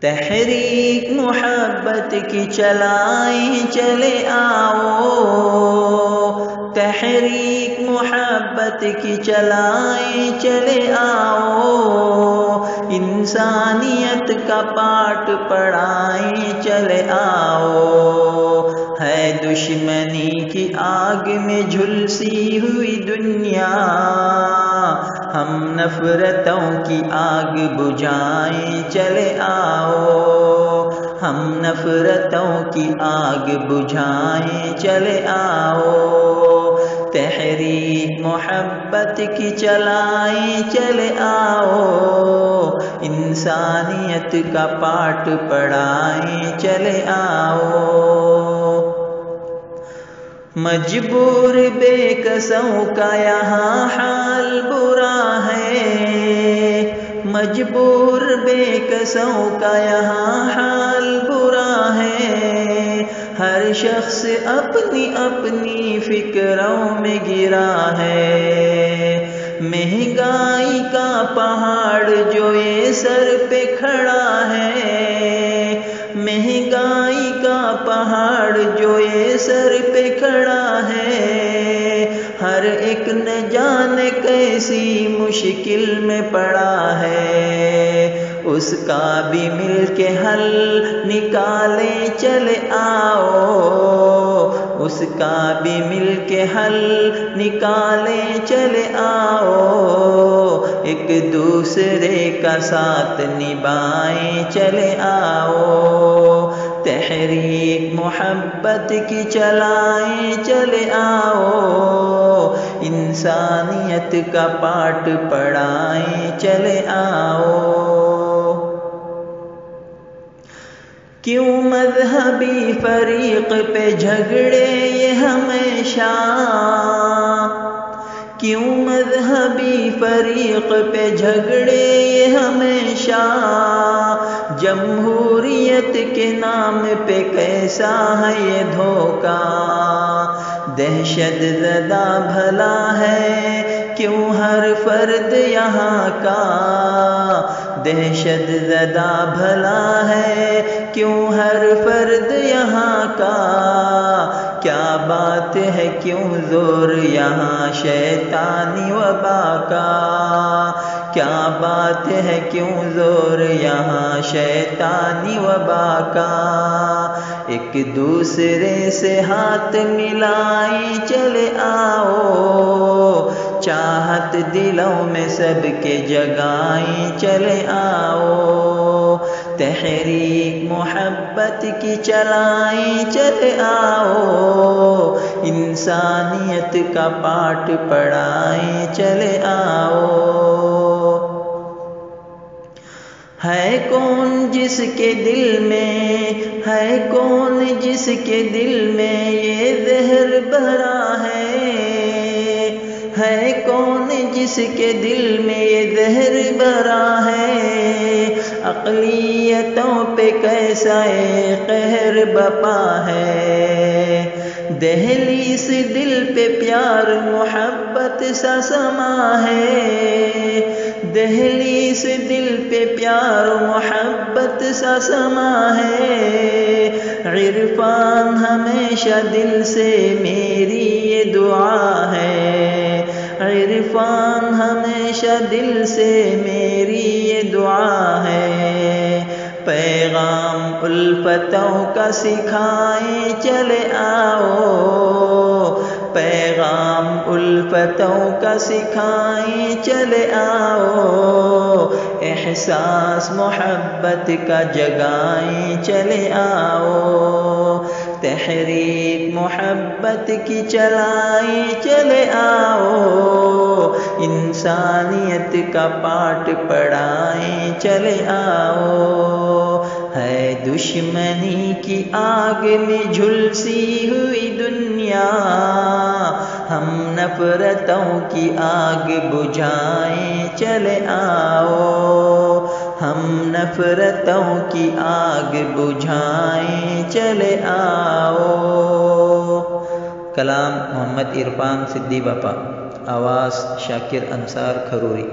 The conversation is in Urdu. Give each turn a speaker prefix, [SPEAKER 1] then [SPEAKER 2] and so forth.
[SPEAKER 1] تحریک محبت کی چلائیں چلے آؤ، تحریک محبت کی چلائیں چلے آؤ، انسانیت کا پاٹ پڑھائیں چلے آؤ۔ ہے دشمنی کی آگ میں جھلسی ہوئی دنیا، ہم نفرتوں کی آگ بجھائیں چلے آؤ، ہم نفرتوں کی آگ بجھائیں چلے آؤ، تحریک محبت کی چلائیں چلے آؤ، انسانیت کا پاٹ پڑھائیں چلے آؤ۔ مجبور بے کسوں کا یہاں حال برا ہے، مجبور بے کسوں کا یہاں حال برا ہے، ہر شخص اپنی اپنی فکروں میں گرا ہے، مہنگائی کا پہاڑ جو یہ سر پہ کھڑا ہے، مہنگائی کا پہاڑ جو یہ سر پہ کھڑا ہے، ہر ایک نہ جانے کیسی مشکل میں پڑا ہے، اس کا بھی مل کے حل نکالیں چلے آؤ، اس کا بھی مل کے حل نکالیں چلے آؤ، ایک دوسرے کا ساتھ نبھائیں چلے آؤ، تحریک محبت کی چلائیں چلے آؤ، انسانیت کا پاٹ پڑھائیں چلے آؤ۔ کیوں مذہبی فریق پہ جھگڑے یہ ہمیشہ، کیوں مذہبی فریق پہ جھگڑے یہ ہمیشہ، جمہوریت کے نام پہ کیسا ہے یہ دھوکہ، دہشت زدہ بھلا ہے کیوں ہر فرد یہاں کا، دہشت زدہ بھلا ہے کیوں ہر فرد یہاں کا، کیا بات ہے کیوں زور یہاں شیطانی وبا کا، کیا بات ہے کیوں زور یہاں شیطانی وبا کا، ایک دوسرے سے ہاتھ ملائیں چلے آؤ، چاہت دلوں میں سب کے جگائیں چلے آؤ، تحریک محبت کی چلائیں چلے آؤ، انسانیت کا پاٹ پڑھائیں چلے آؤ۔ ہے کون جس کے دل میں، ہے کون جس کے دل میں یہ زہر بھرا ہے کون جس کے دل میں یہ زہر بھرا ہے، اقلیتوں پہ کیسا قہر بپا ہے، دہلیز دل پہ پیار محبت سا سما ہے، دہلیز دل پہ پیار محبت سا سما ہے، عرفان ہمیشہ دل سے میری یہ دعا ہے، عرفان ہمیشہ دل سے میری یہ دعا ہے، پیغام الفتوں کا سکھائیں چلے آؤ، پیغام الفتوں کا سکھائیں چلے آؤ، احساس محبت کا جگائیں چلے آؤ، تحریک محبت کی چلائیں چلے آؤ، انسانیت کا پاٹ پڑھائیں چلے آؤ، ہے دشمنی کی آگ میں جھلسی ہوئی دنیا، ہم نفرتوں کی آگ بجھائیں چلے آؤ، ہم نفرتوں کی آگ بجھائیں چلے آؤ۔ کلام محمد عرفان صدی بپا، آواز شاکر انصار کھروری۔